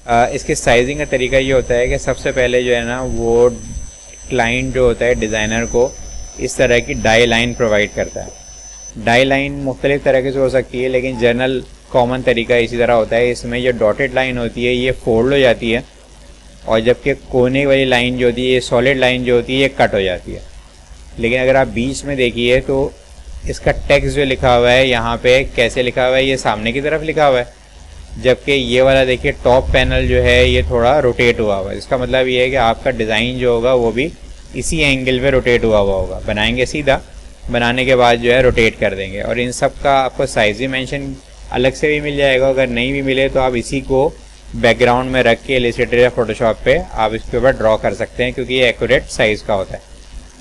इसके साइजिंग का तरीका ये होता है कि सबसे पहले जो है ना वो क्लाइंट जो होता है डिज़ाइनर को इस तरह की डाई लाइन प्रोवाइड करता है। डाई लाइन मुख्तलिफ तरह की हो सकती है, लेकिन जनरल कॉमन तरीका इसी तरह होता है। इसमें जो डॉटेड लाइन होती है ये फोल्ड हो जाती है, और जबकि कोने वाली लाइन जो होती है, ये सॉलिड लाइन जो होती है, ये कट हो जाती है। लेकिन अगर आप बीच में देखिए तो इसका टेक्स्ट जो लिखा हुआ है यहाँ पे कैसे लिखा हुआ है, ये सामने की तरफ लिखा हुआ है, जबकि ये वाला देखिए टॉप पैनल जो है ये थोड़ा रोटेट हुआ हुआ है। इसका मतलब ये है कि आपका डिज़ाइन जो होगा वो भी इसी एंगल पे रोटेट हुआ हुआ होगा। बनाएंगे सीधा, बनाने के बाद जो है रोटेट कर देंगे। और इन सब का आपको साइज भी मेंशन अलग से भी मिल जाएगा। अगर नहीं भी मिले तो आप इसी को बैकग्राउंड में रख के इलस्ट्रेटर या फोटोशॉप पे आप इसके ऊपर ड्रॉ कर सकते हैं, क्योंकि ये एक्यूरेट साइज़ का होता है।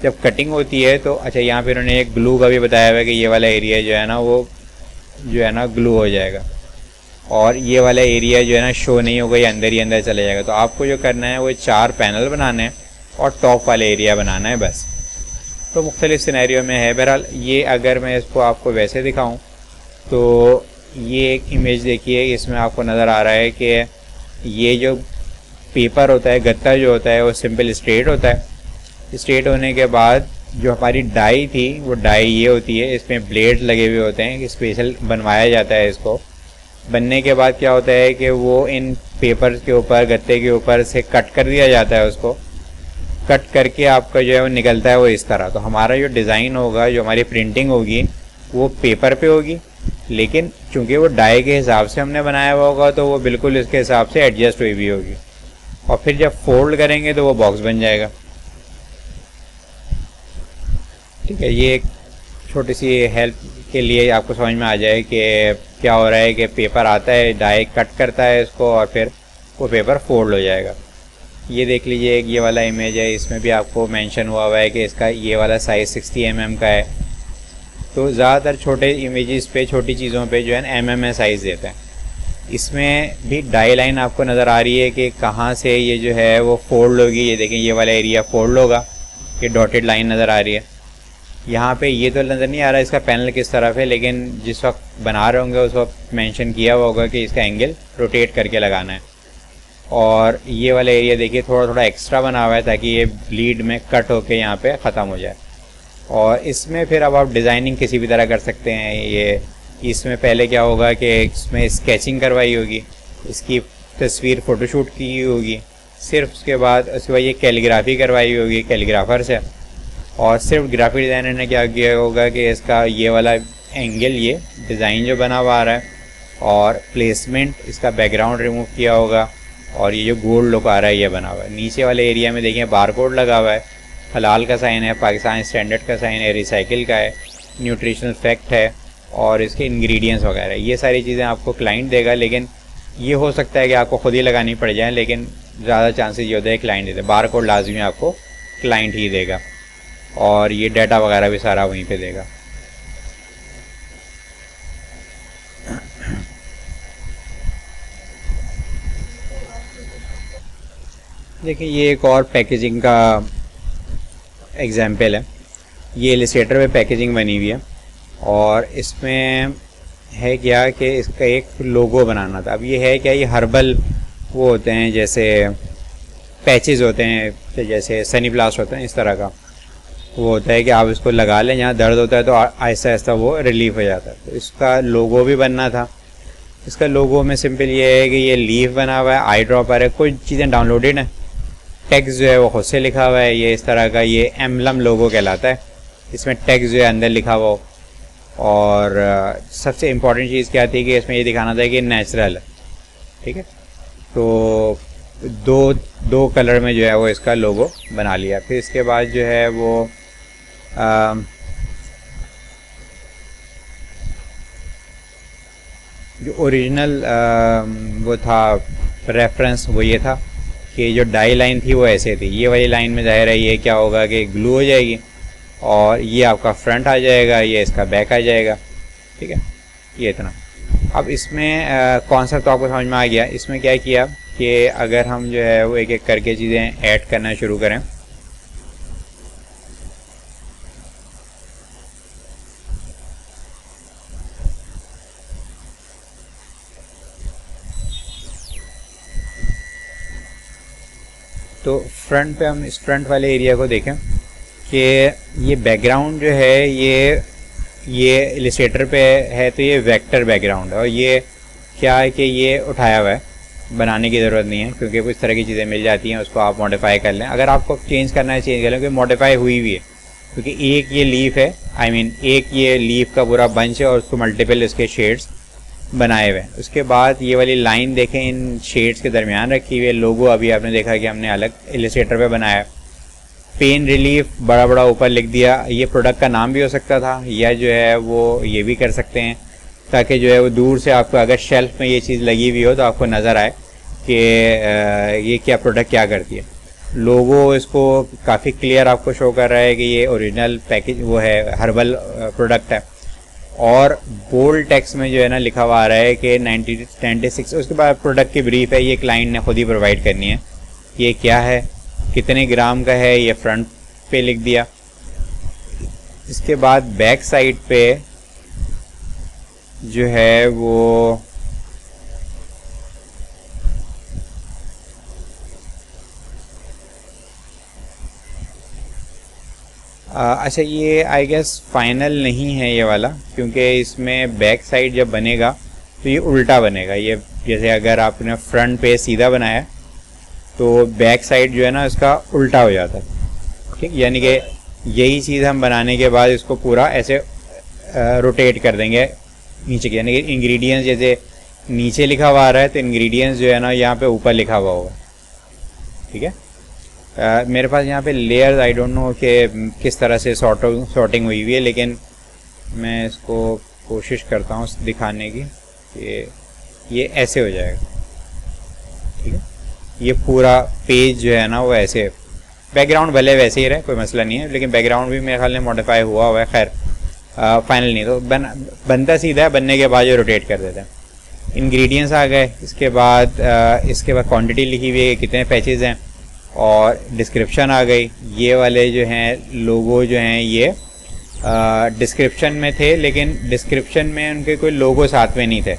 जब कटिंग होती है तो अच्छा, यहाँ पे उन्होंने एक ग्लू का भी बताया हुआ है कि ये वाला एरिया जो है ना वो जो है ना ग्लू हो जाएगा, और ये वाला एरिया जो है ना शो नहीं होगा, ये अंदर ही अंदर चले जाएगा। तो आपको जो करना है वो 4 पैनल बनाने हैं और टॉप वाले एरिया बनाना है बस। तो मुख्तलिफ सिनेरियो में है। बहरहाल ये अगर मैं इसको आपको वैसे दिखाऊं तो ये एक इमेज देखिए, इसमें आपको नज़र आ रहा है कि ये जो पेपर होता है, गत्ता जो होता है वो सिंपल स्ट्रेट होता है। स्ट्रेट होने के बाद जो हमारी डाई थी वो डाई ये होती है, इसमें ब्लेड लगे हुए होते हैं, स्पेशल बनवाया जाता है इसको। बनने के बाद क्या होता है कि वो इन पेपर के ऊपर, गत्ते के ऊपर से कट कर दिया जाता है। उसको कट करके आपका जो है वो निकलता है वो इस तरह। तो हमारा जो डिज़ाइन होगा, जो हमारी प्रिंटिंग होगी वो पेपर पे होगी, लेकिन चूंकि वो डाई के हिसाब से हमने बनाया हुआ होगा तो वो बिल्कुल इसके हिसाब से एडजस्ट हुई भी होगी। और फिर जब फोल्ड करेंगे तो वो बॉक्स बन जाएगा। ठीक है, ये एक छोटी सी हेल्प के लिए आपको समझ में आ जाए कि क्या हो रहा है कि पेपर आता है, डाई कट करता है इसको और फिर वो पेपर फोल्ड हो जाएगा। ये देख लीजिए, एक ये वाला इमेज है, इसमें भी आपको मेंशन हुआ हुआ है कि इसका ये वाला साइज़ 60 mm का है। तो ज़्यादातर छोटे इमेजेस पे, छोटी चीज़ों पे जो है ना mm में साइज़ देते हैं। इसमें भी डाई लाइन आपको नज़र आ रही है कि कहाँ से ये जो है वो फोल्ड होगी। ये देखें, ये वाला एरिया फोल्ड होगा, ये डॉटेड लाइन नज़र आ रही है। यहाँ पे ये तो नज़र नहीं आ रहा इसका पैनल किस तरफ है, लेकिन जिस वक्त बना रहे होंगे उस वक्त मेंशन किया हुआ होगा कि इसका एंगल रोटेट करके लगाना है। और ये वाला एरिया देखिए थोड़ा थोड़ा एक्स्ट्रा बना हुआ है ताकि ये ब्लीड में कट होके यहाँ पे ख़त्म हो जाए। और इसमें फिर अब आप डिज़ाइनिंग किसी भी तरह कर सकते हैं। ये इसमें पहले क्या होगा कि इसमें स्केचिंग करवाई होगी, इसकी तस्वीर फ़ोटोशूट की होगी, सिर्फ उसके बाद ये कैलीग्राफी करवाई होगी कैलीग्राफर से। और सिर्फ ग्राफिक डिज़ाइनर ने क्या किया होगा कि इसका ये वाला एंगल, ये डिज़ाइन जो बना हुआ आ रहा है और प्लेसमेंट, इसका बैकग्राउंड रिमूव किया होगा, और ये जो गोल्ड लुक आ रहा है ये बना हुआ है। नीचे वाले एरिया में देखें बारकोड लगा हुआ है, हलाल का साइन है, पाकिस्तान स्टैंडर्ड का साइन है, रिसाइकिल का है, न्यूट्रिशनल फैक्ट है, और इसके इंग्रेडिएंट्स वगैरह। ये सारी चीज़ें आपको क्लाइंट देगा, लेकिन ये हो सकता है कि आपको ख़ुद ही लगानी पड़ जाए, लेकिन ज़्यादा चांसेस ये होता है क्लाइंट देते। बारकोड लाजमी आपको क्लाइंट ही देगा, और ये डाटा वगैरह भी सारा वहीं पे देगा। देखिए, ये एक और पैकेजिंग का एग्जाम्पल है। ये इलस्ट्रेटर पे पैकेजिंग बनी हुई है, और इसमें है क्या कि इसका एक लोगो बनाना था। अब ये है क्या, ये हर्बल वो होते हैं, जैसे पैचेस होते हैं, जैसे सनी ब्लास्ट होते हैं, इस तरह का वो होता है कि आप इसको लगा लें, जहाँ दर्द होता है तो आहिस्ता आहिस्ता वो रिलीफ हो जाता है। तो इसका लोगो भी बनना था। इसका लोगो में सिंपल ये है कि ये लीफ बना हुआ है, आई ड्रॉपर है, कुछ चीज़ें डाउनलोडेड हैं, टेक्स्ट जो है वो खुद से लिखा हुआ है। ये इस तरह का ये एम्बलम लोगो कहलाता है। इसमें टेक्स्ट जो है अंदर लिखा हुआ हो, और सबसे इम्पॉर्टेंट चीज़ क्या थी कि इसमें ये दिखाना था कि नेचुरल है। ठीक है, तो दो कलर में जो है वो इसका लोगो बना लिया। फिर इसके बाद जो है वो जो ओरिजिनल वो था रेफरेंस, वो ये था कि जो डाई लाइन थी वो ऐसे थी। ये वाली लाइन में जाहिर है ये क्या होगा कि ग्लू हो जाएगी, और ये आपका फ्रंट आ जाएगा, ये इसका बैक आ जाएगा। ठीक है, ये इतना। अब इसमें कॉन्सेप्ट तो आपको समझ में आ गया। इसमें क्या किया कि अगर हम जो है वो एक एक करके चीज़ें ऐड करना शुरू करें, तो फ्रंट पे हम इस फ्रंट वाले एरिया को देखें कि ये बैकग्राउंड जो है ये इलस्ट्रेटर पे है, तो ये वेक्टर बैकग्राउंड है। और ये क्या है कि ये उठाया हुआ है, बनाने की ज़रूरत नहीं है क्योंकि कुछ तरह की चीज़ें मिल जाती हैं, उसको आप मॉडिफाई कर लें। अगर आपको चेंज करना है चेंज कर लें, क्योंकि मॉडिफाई हुई हुई है, क्योंकि एक ये लीफ है, एक ये लीफ का पूरा बंच है और उसको मल्टीपल इसके शेड्स बनाए हुए हैं। उसके बाद ये वाली लाइन देखें, इन शेड्स के दरमियान रखी हुई है। लोगो अभी आपने देखा कि हमने अलग इलस्ट्रेटर पे बनाया है। पेन रिलीफ बड़ा बड़ा ऊपर लिख दिया, ये प्रोडक्ट का नाम भी हो सकता था, या जो है वो ये भी कर सकते हैं ताकि जो है वो दूर से आपको अगर शेल्फ में ये चीज़ लगी हुई हो तो आपको नज़र आए कि ये क्या प्रोडक्ट क्या करती है। लोगो इसको काफ़ी क्लियर आपको शो कर रहा है कि ये ओरिजिनल पैकेज वो है, हर्बल प्रोडक्ट है। और बोल्ड टेक्स्ट में जो है ना लिखा हुआ आ रहा है कि 1996। उसके बाद प्रोडक्ट की ब्रीफ है, ये क्लाइंट ने खुद ही प्रोवाइड करनी है। ये क्या है, कितने ग्राम का है, ये फ्रंट पे लिख दिया। इसके बाद बैक साइड पे जो है वो अच्छा, ये आई गेस फाइनल नहीं है ये वाला, क्योंकि इसमें बैक साइड जब बनेगा तो ये उल्टा बनेगा। ये जैसे अगर आपने फ्रंट पे सीधा बनाया तो बैक साइड जो है ना इसका उल्टा हो जाता है, ठीक। यानी कि यही चीज़ हम बनाने के बाद इसको पूरा ऐसे रोटेट कर देंगे नीचे की, यानी कि इंग्रेडिएंट्स जैसे नीचे लिखा हुआ आ रहा है तो इंग्रेडिएंट्स जो है ना यहाँ पे ऊपर लिखा हुआ होगा, ठीक है। मेरे पास यहाँ पे लेयर्स आई डोंट नो कि किस तरह से सॉर्टिंग हुई हुई है, लेकिन मैं इसको कोशिश करता हूँ दिखाने की कि ये ऐसे हो जाएगा, ठीक है। ये पूरा पेज जो है ना वो ऐसे, बैकग्राउंड भले वैसे ही रहे, कोई मसला नहीं है, लेकिन बैकग्राउंड भी मेरे ख्याल में मॉडिफाई हुआ है। खैर फाइनल नहीं, तो बनता सीधा है, बनने के बाद जो रोटेट कर देते हैं। इंग्रेडिएंट्स आ गए, इसके बाद क्वांटिटी लिखी हुई है, कितने पैचेज हैं, और डिस्क्रिप्शन आ गई। ये वाले जो हैं लोगो जो हैं ये डिस्क्रिप्शन में थे, लेकिन डिस्क्रिप्शन में उनके कोई लोगो साथ में नहीं थे,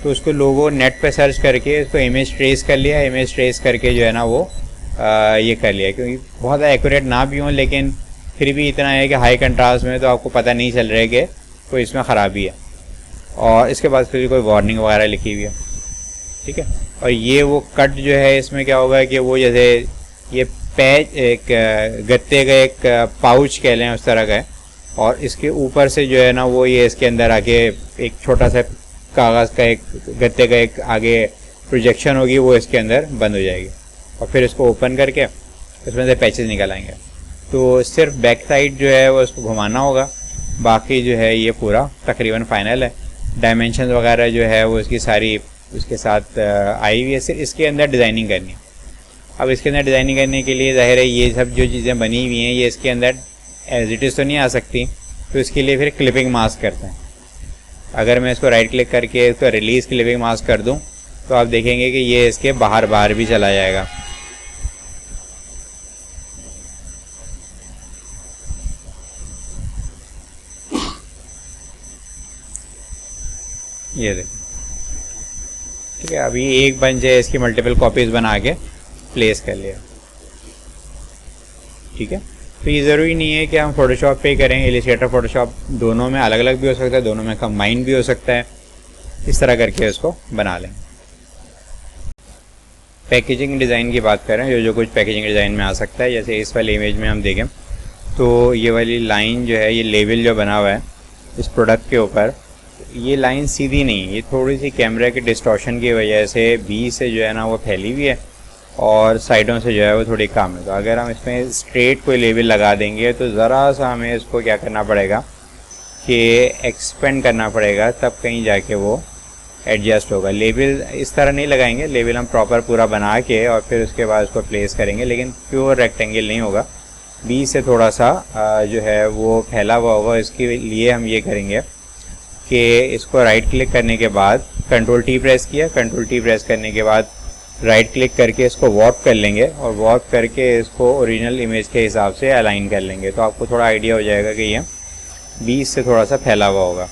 तो उसको लोगो नेट पे सर्च करके इसको इमेज ट्रेस कर लिया। इमेज ट्रेस करके जो है ना वो ये कर लिया, क्योंकि बहुत ज़्यादा एक्यूरेट ना भी हों, लेकिन फिर भी इतना है कि हाई कंट्रास्ट में तो आपको पता नहीं चल रहा है कि कोई इसमें ख़राबी है। और इसके बाद फिर कोई वार्निंग वगैरह लिखी हुई है, ठीक है। और ये वो कट जो है इसमें क्या होगा कि वो जैसे ये पैच एक गत्ते का एक पाउच कह लें उस तरह का है, और इसके ऊपर से जो है ना वो ये इसके अंदर आके एक छोटा सा कागज़ का एक गत्ते का एक आगे प्रोजेक्शन होगी, वो इसके अंदर बंद हो जाएगी, और फिर इसको ओपन करके इसमें से पैचेस निकल आएंगे। तो सिर्फ बैक साइड जो है वो इसको घुमाना होगा, बाकी जो है ये पूरा तकरीबन फाइनल है। डायमेंशन वगैरह जो है वो इसकी सारी उसके साथ आई हुई है, सिर्फ इसके अंदर डिज़ाइनिंग करनी है। अब इसके अंदर डिज़ाइनिंग करने के लिए ज़ाहिर है ये सब जो चीज़ें बनी हुई हैं ये इसके अंदर एज इट इज़ तो नहीं आ सकती, तो इसके लिए फिर क्लिपिंग मास्क करते हैं। अगर मैं इसको राइट क्लिक करके इसको रिलीज़ क्लिपिंग मास्क कर दूं तो आप देखेंगे कि ये इसके बाहर भी चला जाएगा। ये देखिए, ठीक है। अभी एक बंच है, इसकी मल्टीपल कॉपीज़ बना के प्लेस कर लिया, ठीक है। तो ये ज़रूरी नहीं है कि हम फोटोशॉप पे करें, इलस्ट्रेटर फोटोशॉप दोनों में अलग अलग भी हो सकता है, दोनों में कंबाइन भी हो सकता है। इस तरह करके इसको बना लें। पैकेजिंग डिज़ाइन की बात करें, जो कुछ पैकेजिंग डिज़ाइन में आ सकता है, जैसे इस वाली इमेज में हम देखें तो ये वाली लाइन जो है, ये लेबल जो बना हुआ है इस प्रोडक्ट के ऊपर, ये लाइन सीधी नहीं है, ये थोड़ी सी कैमरे के डिस्टॉर्शन की वजह से बीच से जो है ना वो फैली हुई है और साइडों से जो है वो थोड़ी कम है। तो अगर हम इसमें स्ट्रेट कोई लेबल लगा देंगे तो ज़रा सा हमें इसको क्या करना पड़ेगा कि एक्सपेंड करना पड़ेगा, तब कहीं जाके वो एडजस्ट होगा। लेबल इस तरह नहीं लगाएंगे, लेबल हम प्रॉपर पूरा बना के और फिर उसके बाद उसको प्लेस करेंगे, लेकिन प्योर रेक्टेंगल नहीं होगा, बीच से थोड़ा सा जो है वो फैला हुआ होगा। इसके लिए हम ये करेंगे कि इसको राइट क्लिक करने के बाद कंट्रोल टी प्रेस किया, कंट्रोल टी प्रेस करने के बाद राइट क्लिक करके इसको वॉर्प कर लेंगे और वॉर्प करके इसको ओरिजिनल इमेज के हिसाब से अलाइन कर लेंगे, तो आपको थोड़ा आइडिया हो जाएगा कि ये बीच से थोड़ा सा फैला हुआ होगा।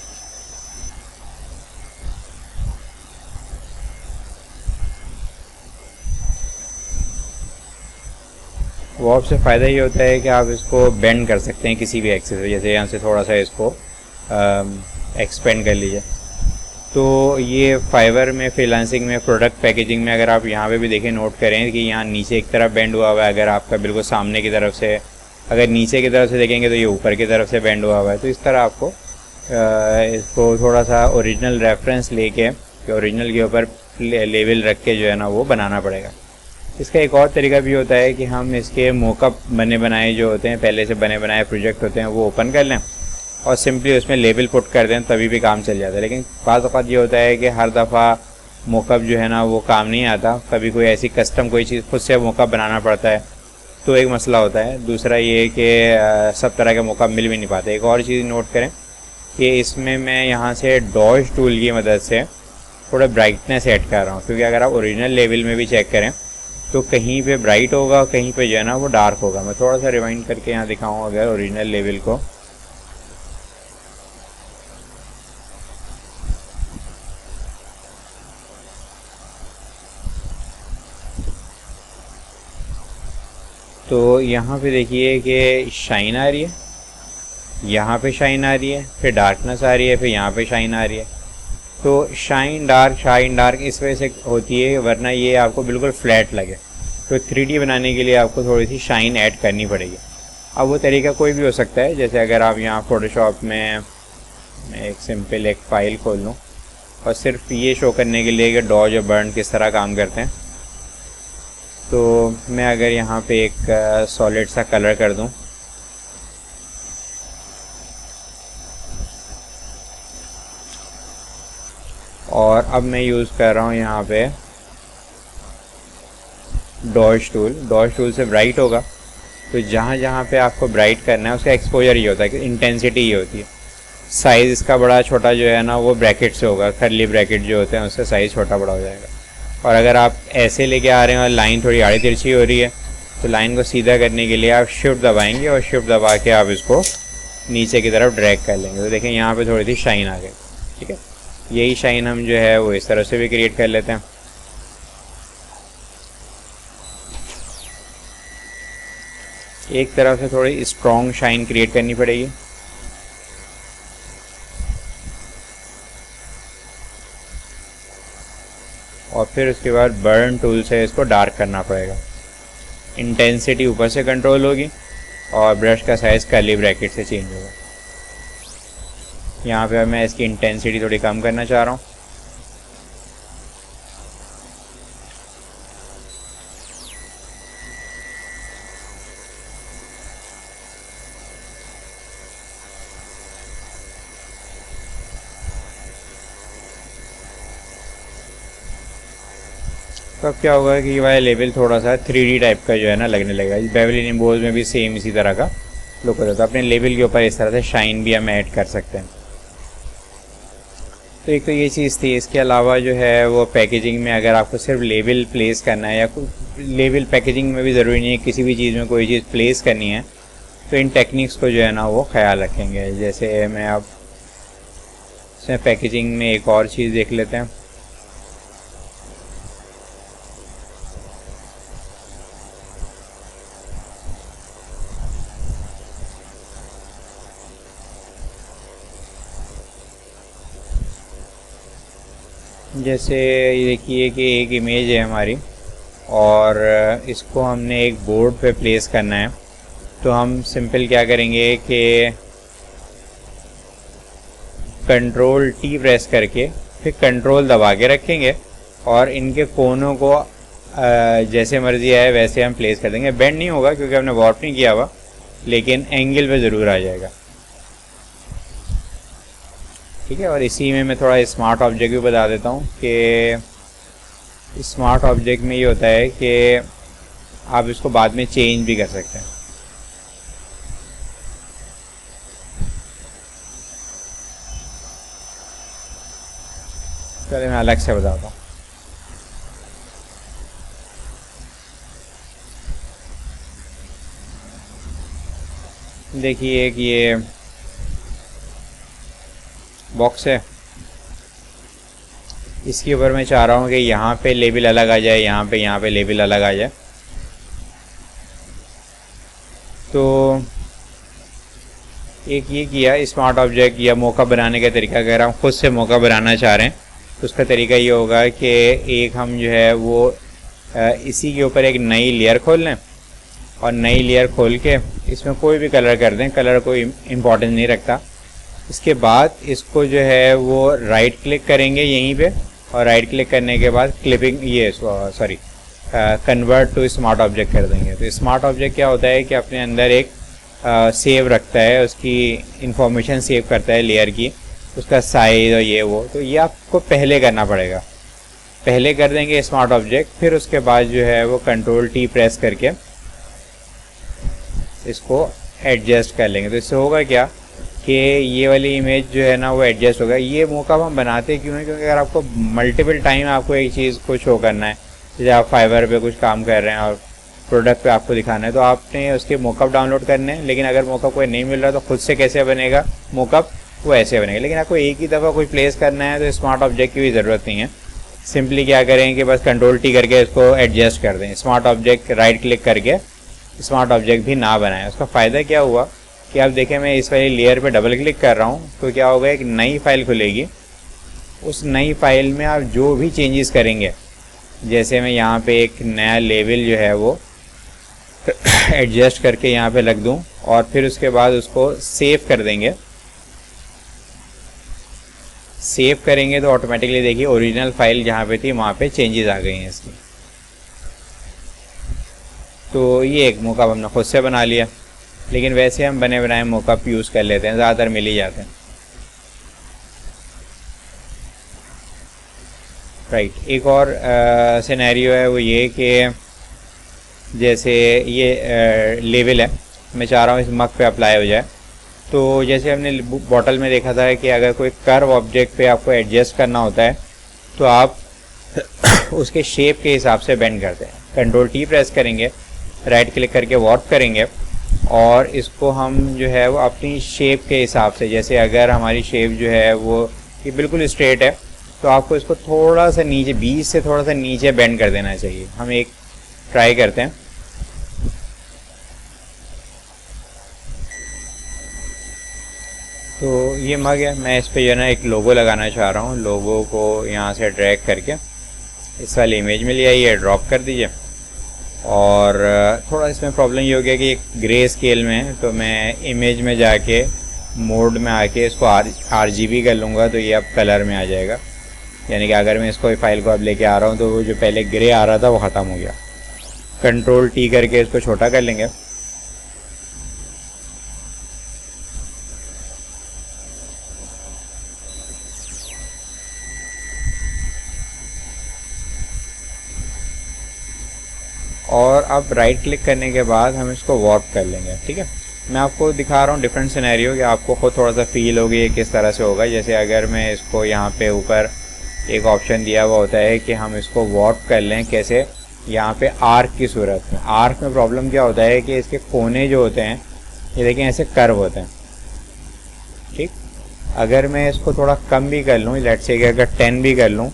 वॉर्प से फ़ायदा ये होता है कि आप इसको बेंड कर सकते हैं किसी भी एक्सिस से, जैसे यहाँ से थोड़ा सा इसको एक्सपेंड कर लीजिए। तो ये फाइबर में, फ्रीलांसिंग में, प्रोडक्ट पैकेजिंग में अगर आप यहाँ पे भी देखें, नोट करें कि यहाँ नीचे एक तरफ बेंड हुआ हुआ है। अगर आपका बिल्कुल सामने की तरफ से, अगर नीचे की तरफ से देखेंगे तो ये ऊपर की तरफ से बेंड हुआ हुआ है। तो इस तरह आपको इसको थोड़ा सा ओरिजिनल रेफरेंस लेके, ओरिजिनल के ऊपर लेवल रख के जो है ना वो बनाना पड़ेगा। इसका एक और तरीका भी होता है कि हम इसके मोकअप बने बनाए जो होते हैं, पहले से बने बनाए प्रोजेक्ट होते हैं, वो ओपन कर लें और सिंपली उसमें लेबल पुट कर दें, तभी भी काम चल जाता है। लेकिन बाज़ औक़ात ये होता है कि हर दफ़ा मोकअप जो है ना वो काम नहीं आता, कभी कोई ऐसी कस्टम कोई चीज़ खुद से मोकअप बनाना पड़ता है, तो एक मसला होता है। दूसरा ये कि सब तरह के मोकअप मिल भी नहीं पाते। एक और चीज़ नोट करें कि इसमें मैं यहाँ से डॉज टूल की मदद से थोड़ा ब्राइटनेस ऐड कर रहा हूँ, क्योंकि अगर आप ओरिजिनल लेवल में भी चेक करें तो कहीं पे ब्राइट होगा, कहीं पे जो है ना वो डार्क होगा। मैं थोड़ा सा रिवाइंड करके यहाँ दिखाऊँ अगर ओरिजिनल लेवल को, तो यहाँ पे देखिए कि शाइन आ रही है, यहाँ पे शाइन आ रही है, फिर डार्कनेस आ रही है, फिर यहाँ पे शाइन आ रही है। तो शाइन डार्क इस वजह से होती है, वरना ये आपको बिल्कुल फ्लैट लगे। तो 3D बनाने के लिए आपको थोड़ी सी शाइन ऐड करनी पड़ेगी। अब वो तरीका कोई भी हो सकता है, जैसे अगर आप यहाँ फ़ोटोशॉप में, मैं एक सिंपल एक फ़ाइल खोल लूँ और सिर्फ ये शो करने के लिए कि डॉज और बर्न किस तरह काम करते हैं, तो मैं अगर यहाँ पे एक सॉलिड सा कलर कर दूँ, और अब मैं यूज़ कर रहा हूँ यहाँ पे डॉज टूल से ब्राइट होगा। तो जहाँ जहाँ पे आपको ब्राइट करना है उसका एक्सपोजर ये होता है कि इंटेंसिटी ये होती है। साइज़ इसका बड़ा छोटा जो है ना वो ब्रैकेट से होगा, कर्ली ब्रैकेट जो होते हैं उससे साइज़ छोटा बड़ा हो जाएगा। और अगर आप ऐसे लेके आ रहे हैं और लाइन थोड़ी आड़ी तिरछी हो रही है, तो लाइन को सीधा करने के लिए आप शिफ्ट दबाएंगे और शिफ्ट दबा के आप इसको नीचे की तरफ ड्रैग कर लेंगे। तो देखें यहाँ पे थोड़ी सी शाइन आ गई। ठीक है, यही शाइन हम जो है वो इस तरह से भी क्रिएट कर लेते हैं। एक तरफ से थोड़ी स्ट्रॉन्ग शाइन क्रिएट करनी पड़ेगी, और फिर उसके बाद बर्न टूल से इसको डार्क करना पड़ेगा। इंटेंसिटी ऊपर से कंट्रोल होगी और ब्रश का साइज़ कर्ली ब्रैकेट से चेंज होगा। यहाँ पे मैं इसकी इंटेंसिटी थोड़ी कम करना चाह रहा हूँ। तो अब क्या होगा कि ये वाला लेवल थोड़ा सा 3D टाइप का जो है ना लगने लगेगा। इस बेवली निम्बोज में भी सेम इसी तरह का लुक होता है। तो अपने लेवल के ऊपर इस तरह से शाइन भी हम ऐड कर सकते हैं। तो एक तो ये चीज़ थी। इसके अलावा जो है वो पैकेजिंग में अगर आपको सिर्फ लेबल प्लेस करना है, या लेबल पैकेजिंग में भी ज़रूरी नहीं है, किसी भी चीज़ में कोई चीज़ प्लेस करनी है, तो इन टेक्निक्स को जो है ना वो ख्याल रखेंगे। जैसे मैं अब इसमें पैकेजिंग में एक और चीज़ देख लेते हैं। जैसे ये देखिए कि एक इमेज है हमारी और इसको हमने एक बोर्ड पे प्लेस करना है। तो हम सिंपल क्या करेंगे कि कंट्रोल T प्रेस करके फिर कंट्रोल दबा के रखेंगे और इनके कोनों को जैसे मर्जी आए वैसे हम प्लेस कर देंगे। बेंड नहीं होगा क्योंकि हमने वॉर्प नहीं किया हुआ, लेकिन एंगल पे ज़रूर आ जाएगा। ठीक है, और इसी में मैं थोड़ा स्मार्ट ऑब्जेक्ट भी बता देता हूँ कि स्मार्ट ऑब्जेक्ट में ये होता है कि आप इसको बाद में चेंज भी कर सकते हैं। चलिए मैं अलग से बताता हूँ। देखिए कि ये बॉक्स है, इसके ऊपर मैं चाह रहा हूँ कि यहाँ पे लेबल अलग आ जाए, यहाँ पे लेबल अलग आ जाए। तो एक ये किया स्मार्ट ऑब्जेक्ट या मौका बनाने का तरीका। अगर हम खुद से मौका बनाना चाह रहे हैं तो उसका तरीका ये होगा कि एक हम जो है वो इसी के ऊपर एक नई लेयर खोल लें और नई लेयर खोल के इसमें कोई भी कलर कर दें, कलर कोई इम्पोर्टेंस नहीं रखता। इसके बाद इसको जो है वो राइट क्लिक करेंगे यहीं पे और राइट क्लिक करने के बाद क्लिपिंग ये sorry convert to smart object कर देंगे। तो स्मार्ट ऑब्जेक्ट क्या होता है कि अपने अंदर एक सेव रखता है, उसकी इंफॉर्मेशन सेव करता है लेयर की, उसका साइज और ये वो। तो ये आपको पहले करना पड़ेगा, पहले कर देंगे स्मार्ट ऑब्जेक्ट, फिर उसके बाद जो है वो कंट्रोल टी प्रेस करके इसको एडजस्ट कर लेंगे। तो इससे होगा क्या कि ये वाली इमेज जो है ना वो एडजस्ट होगा। ये मौका हम बनाते क्यों है, क्योंकि अगर आपको मल्टीपल टाइम आपको एक चीज़ को शो करना है, जैसे आप फाइवर पे कुछ काम कर रहे हैं और प्रोडक्ट पे आपको दिखाना है, तो आपने उसके मॉकअप डाउनलोड करने हैं। लेकिन अगर मॉकअप कोई नहीं मिल रहा तो खुद से कैसे बनेगा मॉकअप, वो ऐसे बनेगा। लेकिन आपको एक ही दफ़ा कोई प्लेस करना है तो स्मार्ट ऑब्जेक्ट की भी ज़रूरत नहीं है। सिंपली क्या करें कि बस कंट्रोल टी करके इसको एडजस्ट कर दें। स्मार्ट ऑब्जेक्ट राइट क्लिक करके स्मार्ट ऑब्जेक्ट भी ना बनाएं। उसका फ़ायदा क्या हुआ कि आप देखें मैं इस वाली लेयर पे डबल क्लिक कर रहा हूँ तो क्या होगा, एक नई फाइल खुलेगी। उस नई फाइल में आप जो भी चेंजेस करेंगे, जैसे मैं यहाँ पे एक नया लेवल जो है वो एडजस्ट करके यहाँ पे रख दूँ और फिर उसके बाद उसको सेव कर देंगे। सेव करेंगे तो ऑटोमेटिकली देखिए ओरिजिनल फाइल जहाँ पे थी वहाँ पे चेंजेस आ गई हैं इसकी। तो ये एक मॉकअप हमने खुद से बना लिया, लेकिन वैसे हम बने बनाए मॉकअप यूज़ कर लेते हैं, ज़्यादातर मिल ही जाते हैं। राइट, एक और सिनेरियो है वो ये कि जैसे ये लेवल है, मैं चाह रहा हूँ इस मग पे अप्लाई हो जाए। तो जैसे हमने बॉटल में देखा था कि अगर कोई कर्व ऑब्जेक्ट पे आपको एडजस्ट करना होता है तो आप उसके शेप के हिसाब से बेंड करते हैं। कंट्रोल टी प्रेस करेंगे, राइट क्लिक करके वार्प करेंगे और इसको हम जो है वो अपनी शेप के हिसाब से, जैसे अगर हमारी शेप जो है वो ये बिल्कुल स्ट्रेट है तो आपको इसको थोड़ा सा नीचे, बीच से थोड़ा सा नीचे बेंड कर देना चाहिए। हम एक ट्राई करते हैं। तो ये मग है, मैं इस पे जो है ना एक लोगो लगाना चाह रहा हूँ। लोगो को यहाँ से ड्रैग करके इस वाली इमेज में ले आइए, ड्रॉप कर दीजिए। और थोड़ा इसमें प्रॉब्लम ये हो गया कि एक ग्रे स्केल में है, तो मैं इमेज में जाके मोड में आके इसको RGB कर लूँगा तो ये अब कलर में आ जाएगा। यानी कि अगर मैं इसको फाइल को अब लेके आ रहा हूँ तो वो जो पहले ग्रे आ रहा था वो ख़त्म हो गया। कंट्रोल टी करके इसको छोटा कर लेंगे। और अब राइट क्लिक करने के बाद हम इसको वार्प कर लेंगे। ठीक है, मैं आपको दिखा रहा हूँ डिफरेंट सिनेरियो कि आपको खुद थोड़ा सा फील होगी ये किस तरह से होगा। जैसे अगर मैं इसको यहाँ पे ऊपर एक ऑप्शन दिया हुआ होता है कि हम इसको वार्प कर लें, कैसे, यहाँ पे आर्क की सूरत में। आर्क में प्रॉब्लम क्या होता है कि इसके कोने जो होते हैं ये देखें ऐसे कर्व होते हैं। ठीक, अगर मैं इसको थोड़ा कम भी कर लूँ, लेट्स से कि अगर 10 भी कर लूँ,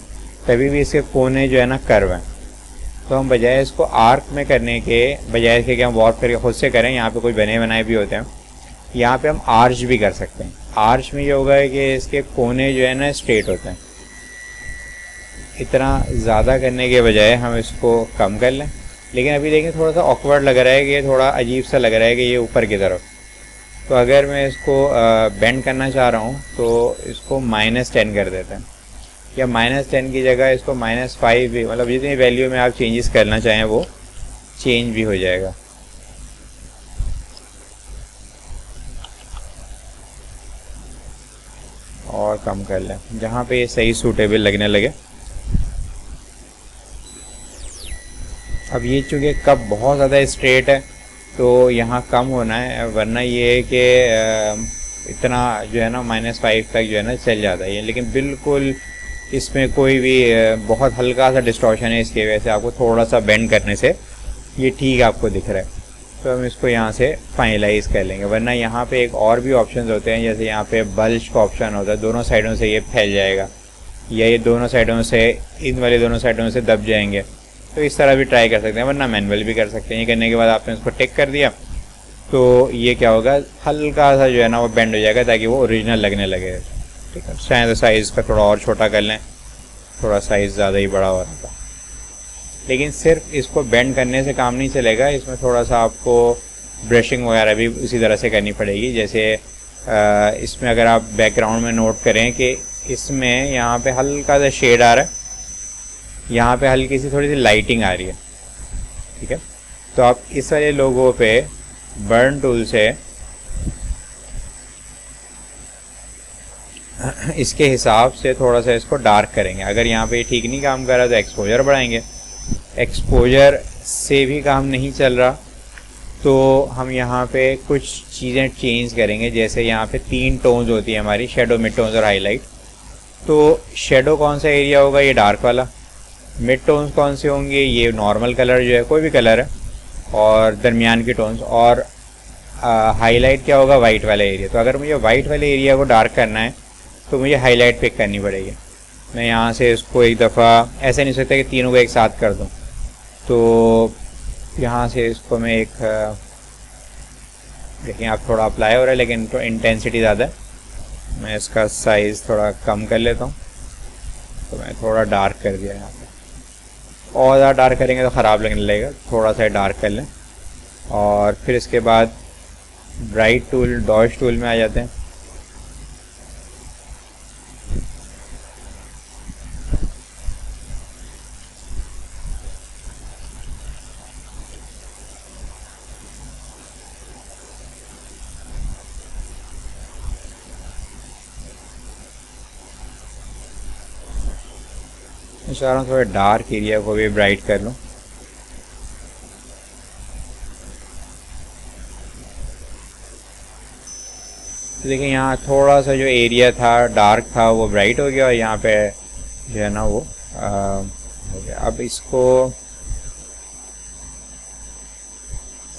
तभी भी इसके कोने जो है ना कर्व हैं। तो हम बजाय इसको आर्क में करने के बजाय इसके कि हम वार्प करके खुद से करें, यहाँ पे कुछ बने बनाए भी होते हैं, यहाँ पे हम आर्च भी कर सकते हैं। आर्च में ये होगा कि इसके कोने जो है ना स्ट्रेट होते हैं। इतना ज़्यादा करने के बजाय हम इसको कम कर लें। लेकिन अभी देखें थोड़ा सा ऑकवर्ड लग रहा है कि ये थोड़ा अजीब सा लग रहा है कि ये ऊपर की तरफ। तो अगर मैं इसको बेंड करना चाह रहा हूँ तो इसको -10 कर देते हैं, या -10 की जगह इसको -5 भी, मतलब जितनी वैल्यू में आप चेंजेस करना चाहें वो चेंज भी हो जाएगा। और कम कर लें जहाँ पे ये सही सूटेबल लगने लगे। अब ये चूँकि कप बहुत ज़्यादा स्ट्रेट है तो यहाँ कम होना है, वरना ये है कि इतना जो है ना -5 तक जो है ना चल जाता है ये। लेकिन बिल्कुल इसमें कोई भी बहुत हल्का सा डिस्टॉर्शन है, इसकी वजह से आपको थोड़ा सा बेंड करने से ये ठीक आपको दिख रहा है। तो हम इसको यहाँ से फाइनलाइज कर लेंगे। वरना यहाँ पे एक और भी ऑप्शंस होते हैं, जैसे यहाँ पे बल्ज का ऑप्शन होता है, दोनों साइडों से ये फैल जाएगा, या ये दोनों साइडों से, इन वाले दोनों साइडों से दब जाएंगे। तो इस तरह भी ट्राई कर सकते हैं, वरना मैनुअल भी कर सकते हैं। ये करने के बाद आपने इसको टिक कर दिया तो ये क्या होगा, हल्का सा जो है ना वो बेंड हो जाएगा ताकि वो ओरिजिनल लगने लगे। ठीक है, चाहे तो साइज़ का थोड़ा और छोटा कर लें, थोड़ा साइज़ ज़्यादा ही बड़ा हो रहा था। लेकिन सिर्फ इसको बेंड करने से काम नहीं चलेगा, इसमें थोड़ा सा आपको ब्रशिंग वगैरह भी उसी तरह से करनी पड़ेगी। जैसे इसमें अगर आप बैकग्राउंड में नोट करें कि इसमें यहाँ पे हल्का सा शेड आ रहा है, यहाँ पे हल्की सी थोड़ी सी लाइटिंग आ रही है। ठीक है, तो आप इस वाले लोगों पे बर्न टूल से इसके हिसाब से थोड़ा सा इसको डार्क करेंगे। अगर यहाँ पे ठीक नहीं काम कर रहा तो एक्सपोजर बढ़ाएंगे। एक्सपोजर से भी काम नहीं चल रहा तो हम यहाँ पे कुछ चीज़ें चेंज करेंगे। जैसे यहाँ पे 3 टोन्स होती है हमारी, शेडो, मिड टोन्स और हाईलाइट। तो शेडो कौन सा एरिया होगा, ये डार्क वाला। मिड टोन्स कौन से होंगे, ये नॉर्मल कलर जो है, कोई भी कलर है, और दरमियान के टोन्स। और हाईलाइट क्या होगा, वाइट वाला एरिया। तो अगर मुझे वाइट वाले एरिया को डार्क करना है तो मुझे हाईलाइट पिक करनी पड़ेगी। मैं यहाँ से इसको एक दफ़ा, ऐसा नहीं सकता कि तीनों को एक साथ कर दूँ, तो यहाँ से इसको मैं एक, देखिए आप थोड़ा अप्लाई हो रहा है लेकिन तो इंटेंसिटी ज़्यादा है, मैं इसका साइज़ थोड़ा कम कर लेता हूँ। तो मैं थोड़ा डार्क कर दिया यहाँ पे। और ज़्यादा डार्क करेंगे तो ख़राब लगने लगेगा, थोड़ा सा डार्क कर लें। और फिर इसके बाद ब्राइट टूल, डॉज टूल में आ जाते हैं। मैं चाह रहा हूँ थोड़ा डार्क एरिया को भी ब्राइट कर लूँ। तो देखिए यहाँ थोड़ा सा जो एरिया था डार्क था वो ब्राइट हो गया, और यहाँ पे जो है ना वो हो गया। अब इसको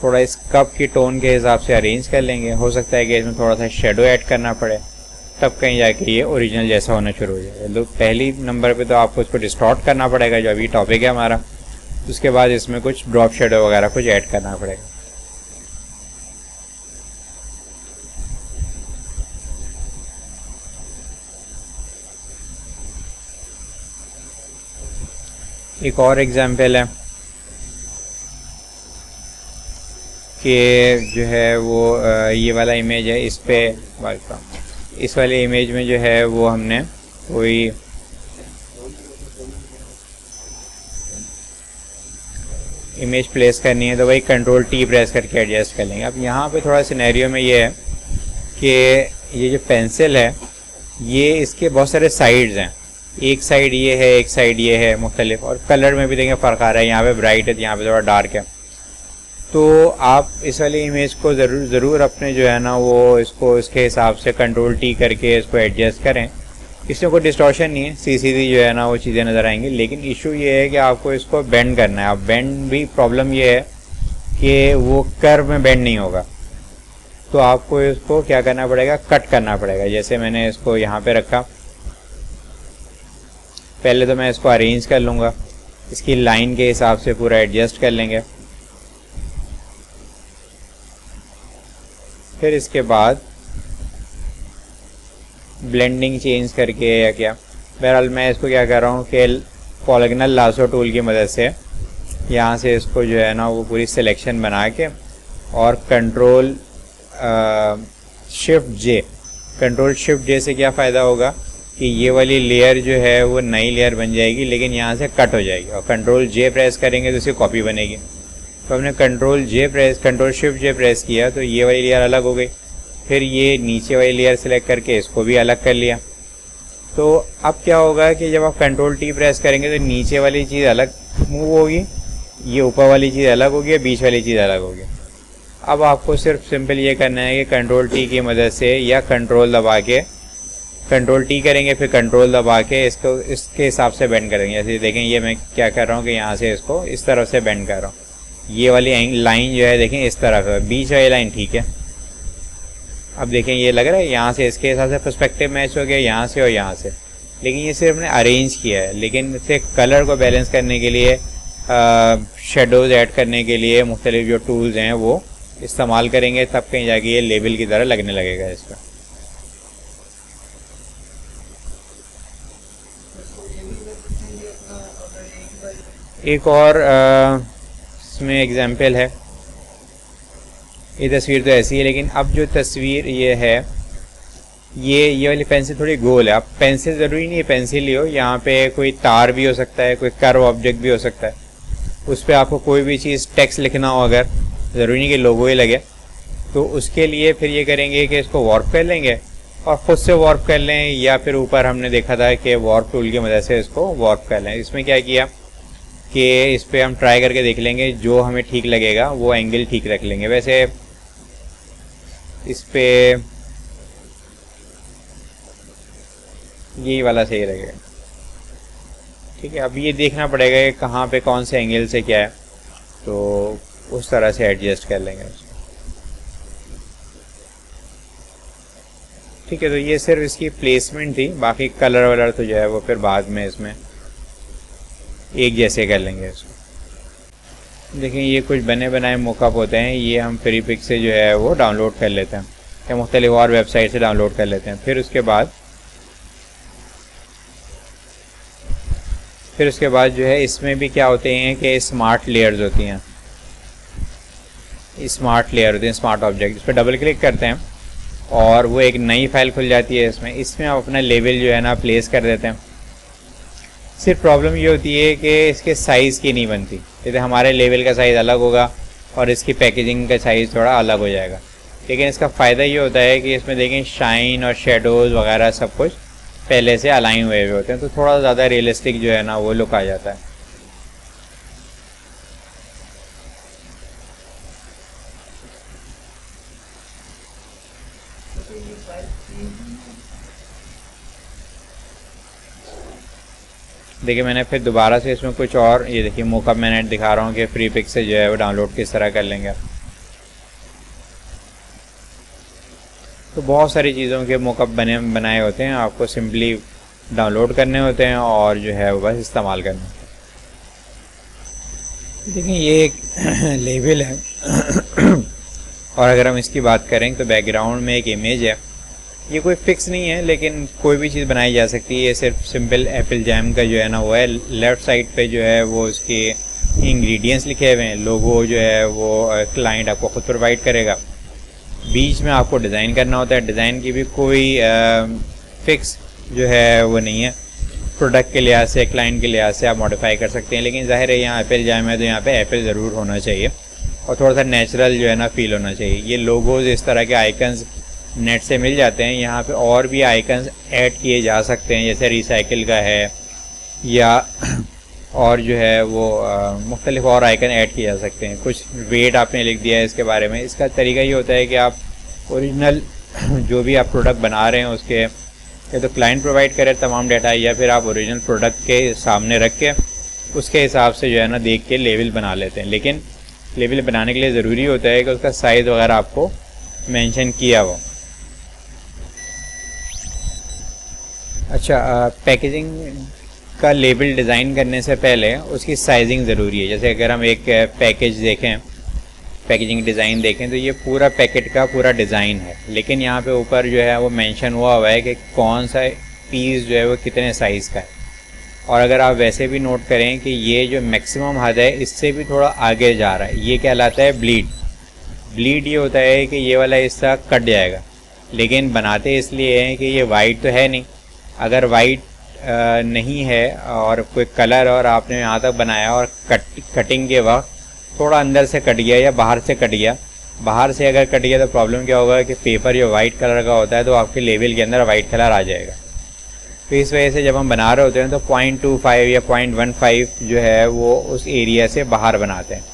थोड़ा इस कप की टोन के हिसाब से अरेंज कर लेंगे। हो सकता है कि इसमें थोड़ा सा शेडो ऐड करना पड़े, तब कहीं जाके ये ओरिजिनल जैसा होना शुरू हो जाए। तो पहली नंबर पे तो आपको इसको डिस्टॉर्ट करना पड़ेगा, जो अभी टॉपिक है हमारा। उसके बाद इसमें कुछ ड्रॉप शेडो वगैरह कुछ ऐड करना पड़ेगा। एक और एग्जाम्पल है कि जो है वो ये वाला इमेज है, इस पे इस वाले इमेज में जो है वो हमने कोई इमेज प्लेस करनी है, तो वही कंट्रोल टी प्रेस करके एडजस्ट कर लेंगे। अब यहाँ पे थोड़ा सिनेरियो में ये है कि ये जो पेंसिल है ये इसके बहुत सारे साइड्स हैं, एक साइड ये है, एक साइड ये है मुख्तलिफ, और कलर में भी देखें फ़र्क आ रहा है, यहाँ पे ब्राइट है तो यहाँ पे थोड़ा डार्क है। तो आप इस वाली इमेज को ज़रूर अपने जो है ना वो इसको इसके हिसाब से कंट्रोल टी करके इसको एडजस्ट करें। इसमें कोई डिस्टॉर्शन नहीं है, सीधी जो है ना वो चीज़ें नज़र आएंगी। लेकिन इशू ये है कि आपको इसको बेंड करना है। अब बेंड भी प्रॉब्लम ये है कि वो कर्व में बेंड नहीं होगा, तो आपको इसको क्या करना पड़ेगा, कट करना पड़ेगा। जैसे मैंने इसको यहाँ पे रखा, पहले तो मैं इसको अरेंज कर लूँगा, इसकी लाइन के हिसाब से पूरा एडजस्ट कर लेंगे। फिर इसके बाद ब्लेंडिंग चेंज करके या क्या, बहरहाल मैं इसको क्या कर रहा हूँ कि पॉलीगोनल लासो टूल की मदद से यहाँ से इसको जो है ना वो पूरी सिलेक्शन बना के, और कंट्रोल शिफ्ट जे से क्या फ़ायदा होगा कि ये वाली लेयर जो है वो नई लेयर बन जाएगी, लेकिन यहाँ से कट हो जाएगी। और कंट्रोल जे प्रेस करेंगे तो इसकी कॉपी बनेगी। तो हमने कंट्रोल शिफ्ट जे प्रेस किया तो ये वाली लेयर अलग हो गई। फिर ये नीचे वाली लेयर सेलेक्ट करके इसको भी अलग कर लिया। तो अब क्या होगा कि जब आप कंट्रोल टी प्रेस करेंगे तो नीचे वाली चीज़ अलग मूव होगी, ये ऊपर वाली चीज़ अलग होगी, बीच वाली चीज़ अलग होगी। अब आपको सिर्फ सिंपल ये करना है कि कंट्रोल टी की मदद से या कंट्रोल दबा के, कंट्रोल टी करेंगे फिर कंट्रोल दबा के इसको इसके हिसाब से बेंड करेंगे। जैसे देखें ये मैं क्या कर रहा हूँ कि यहाँ से इसको इस तरफ से बेंड कर रहा हूँ। ये वाली लाइन जो है देखें इस तरफ है, बीच वाली लाइन ठीक है। अब देखें ये लग रहा है यहाँ से इसके हिसाब से पर्सपेक्टिव मैच हो गया, यहाँ से और यहाँ से। लेकिन ये सिर्फ हमने अरेंज किया है, लेकिन इसे कलर को बैलेंस करने के लिए, शेडोज़ ऐड करने के लिए मुख्तलिफ जो टूल्स हैं वो इस्तेमाल करेंगे तब कहीं जाके ये लेबल की तरह लगने लगेगा इस पर। एक और इसमें एग्जाम्पल है, ये तस्वीर तो ऐसी है, लेकिन अब जो तस्वीर ये है, ये वाली पेंसिल थोड़ी गोल है। अब पेंसिल ज़रूरी नहीं है पेंसिल ही हो, यहाँ पे कोई तार भी हो सकता है, कोई कर्व ऑब्जेक्ट भी हो सकता है, उस पर आपको कोई भी चीज़ टेक्स्ट लिखना हो, अगर ज़रूरी नहीं कि लोगो ही लगे, तो उसके लिए फिर ये करेंगे कि इसको वॉर्प कर लेंगे और ख़ुद से वॉर्प कर लें, या फिर ऊपर हमने देखा था कि वॉर्प टूल की मदद से इसको वॉर्प कर लें। इसमें क्या किया कि इस पर हम ट्राई करके देख लेंगे, जो हमें ठीक लगेगा वो एंगल ठीक रख लेंगे। वैसे इस पर यही वाला सही रहेगा, ठीक है। अब ये देखना पड़ेगा कि कहाँ पे कौन से एंगल से क्या है, तो उस तरह से एडजस्ट कर लेंगे उसको, ठीक है। तो ये सिर्फ इसकी प्लेसमेंट थी, बाकी कलर वलर तो जो है वो फिर बाद में इसमें एक जैसे कर लेंगे इसको। देखिए ये कुछ बने बनाए मोकअप होते हैं, ये हम फ्री पिक से जो है वो डाउनलोड कर लेते हैं या मुख्तलिफ और वेबसाइट से डाउनलोड कर लेते हैं। फिर उसके बाद जो है इसमें भी क्या होते हैं कि स्मार्ट लेयर्स होती हैं, स्मार्ट लेयर होती हैं, स्मार्ट ऑब्जेक्ट। इस पर डबल क्लिक करते हैं और वो एक नई फाइल खुल जाती है। इसमें आप अपना लेवल जो है ना प्लेस कर देते हैं। सिर्फ प्रॉब्लम ये होती है कि इसके साइज़ की नहीं बनती, जैसे हमारे लेवल का साइज़ अलग होगा और इसकी पैकेजिंग का साइज़ थोड़ा अलग हो जाएगा। लेकिन इसका फ़ायदा ये होता है कि इसमें देखें शाइन और शेडोज़ वगैरह सब कुछ पहले से अलाइन हुए होते हैं, तो थोड़ा ज़्यादा रियलिस्टिक जो है ना वो लुक आ जाता है। देखिए मैंने फिर दोबारा से इसमें कुछ और, ये देखिए मोकअप मैंने दिखा रहा हूँ कि फ्री पिक से जो है वो डाउनलोड किस तरह कर लेंगे। तो बहुत सारी चीज़ों के मोकअप बनाए होते हैं, आपको सिंपली डाउनलोड करने होते हैं और जो है वो बस इस्तेमाल करना होता है। देखिए ये एक लेबल है और अगर हम इसकी बात करें तो बैकग्राउंड में एक इमेज है। ये कोई फिक्स नहीं है, लेकिन कोई भी चीज़ बनाई जा सकती है। ये सिर्फ सिंपल एप्पल जैम का जो है ना वो है। लेफ़्ट साइड पे जो है वो उसके इंग्रेडिएंट्स लिखे हुए हैं, लोगो जो है वो क्लाइंट आपको ख़ुद प्रोवाइड करेगा। बीच में आपको डिज़ाइन करना होता है, डिज़ाइन की भी कोई फिक्स जो है वो नहीं है। प्रोडक्ट के लिहाज से, क्लाइंट के लिहाज से आप मॉडिफाई कर सकते हैं, लेकिन ज़ाहिर है यहाँ एप्पल जैम है तो यहाँ पे एप्पल ज़रूर होना चाहिए और थोड़ा सा नेचुरल जो है ना फील होना चाहिए। ये लोगोज़ इस तरह के आइकन्स नेट से मिल जाते हैं। यहाँ पे और भी आइकन्स ऐड किए जा सकते हैं, जैसे रिसाइकिल का है या और जो है वो मुख्तलिफ और आइकन ऐड किए जा सकते हैं। कुछ वेट आपने लिख दिया है इसके बारे में। इसका तरीका ये होता है कि आप ओरिजिनल जो भी आप प्रोडक्ट बना रहे हैं उसके या तो क्लाइंट प्रोवाइड करे तमाम डाटा, या फिर आप ओरिजिनल प्रोडक्ट के सामने रख के उसके हिसाब से जो है ना देख के लेबल बना लेते हैं। लेकिन लेबल बनाने के लिए ज़रूरी होता है कि उसका साइज़ वगैरह आपको मेंशन किया हो। अच्छा, पैकेजिंग का लेबल डिज़ाइन करने से पहले उसकी साइजिंग ज़रूरी है। जैसे अगर हम एक पैकेज देखें, पैकेजिंग डिज़ाइन देखें, तो ये पूरा पैकेट का पूरा डिज़ाइन है, लेकिन यहाँ पे ऊपर जो है वो मेंशन हुआ है कि कौन सा पीस जो है वो कितने साइज़ का है। और अगर आप वैसे भी नोट करें कि ये जो मैक्सिमम हद है इससे भी थोड़ा आगे जा रहा है, ये कहलाता है ब्लीड। ब्लीड ये होता है कि ये वाला हिस्सा कट जाएगा, लेकिन बनाते इसलिए हैं कि ये वाइट तो है नहीं। अगर वाइट नहीं है और कोई कलर और आपने यहाँ तक बनाया और कटिंग के वक्त थोड़ा अंदर से कट गया या बाहर से कट गया, बाहर से अगर कट गया तो प्रॉब्लम क्या होगा कि पेपर जो वाइट कलर का होता है तो आपके लेबल के अंदर वाइट कलर आ जाएगा। तो इस वजह से जब हम बना रहे होते हैं तो 0.25 या 0.15 जो है वो उस एरिया से बाहर बनाते हैं,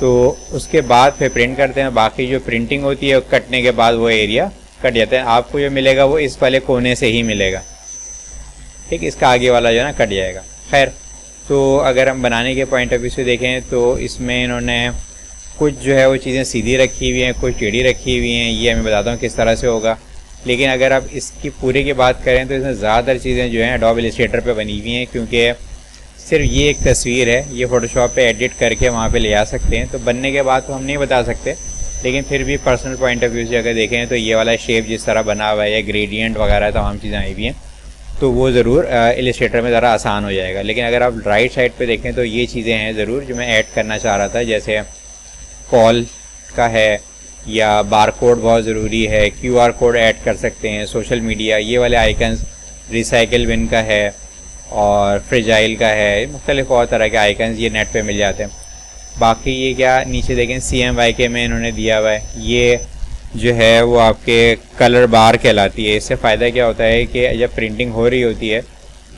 तो उसके बाद फिर प्रिंट करते हैं। बाकी जो प्रिंटिंग होती है कटने के बाद वो एरिया कट जाता है। आपको जो मिलेगा वो इस वाले कोने से ही मिलेगा, ठीक, इसका आगे वाला जो है ना कट जाएगा। खैर, तो अगर हम बनाने के पॉइंट ऑफ व्यू से देखें तो इसमें इन्होंने कुछ जो है वो चीज़ें सीधी रखी हुई हैं, कुछ टेढ़ी रखी हुई हैं। ये मैं बताता हूँ किस तरह से होगा। लेकिन अगर आप इसकी पूरे की बात करें तो इसमें ज़्यादातर चीज़ें जो हैं एडोब इलस्ट्रेटर पे बनी हुई हैं, क्योंकि सिर्फ ये एक तस्वीर है, ये फ़ोटोशॉप पे एडिट करके वहाँ पे ले आ सकते हैं। तो बनने के बाद तो हम नहीं बता सकते, लेकिन फिर भी पर्सनल पॉइंट ऑफ व्यू से अगर देखें तो ये वाला शेप जिस तरह बना हुआ है या ग्रेडियंट वगैरह तमाम चीज़ें आई हुई हैं, तो वो ज़रूर इलिस्ट्रेटर में ज़रा आसान हो जाएगा। लेकिन अगर आप राइट साइड पे देखें तो ये चीज़ें हैं ज़रूर जो मैं ऐड करना चाह रहा था, जैसे कॉल का है या बार कोड बहुत ज़रूरी है, QR कोड ऐड कर सकते हैं, सोशल मीडिया, ये वाले आइकन्स, रिसाइकिल बिन का है और फ्रिजाइल का है, मुख्तलिफ और तरह के आइकन्स ये नेट पे मिल जाते हैं। बाकी ये क्या नीचे देखें CMYK में इन्होंने दिया हुआ है, ये जो है वो आपके कलर बार कहलाती है। इससे फ़ायदा क्या होता है कि जब प्रिंटिंग हो रही होती है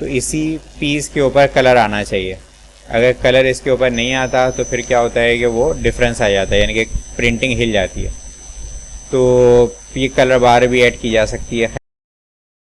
तो इसी पीस के ऊपर कलर आना चाहिए। अगर कलर इसके ऊपर नहीं आता तो फिर क्या होता है कि वो डिफरेंस आ जाता है, यानी कि प्रिंटिंग हिल जाती है। तो ये कलर बार भी ऐड की जा सकती है।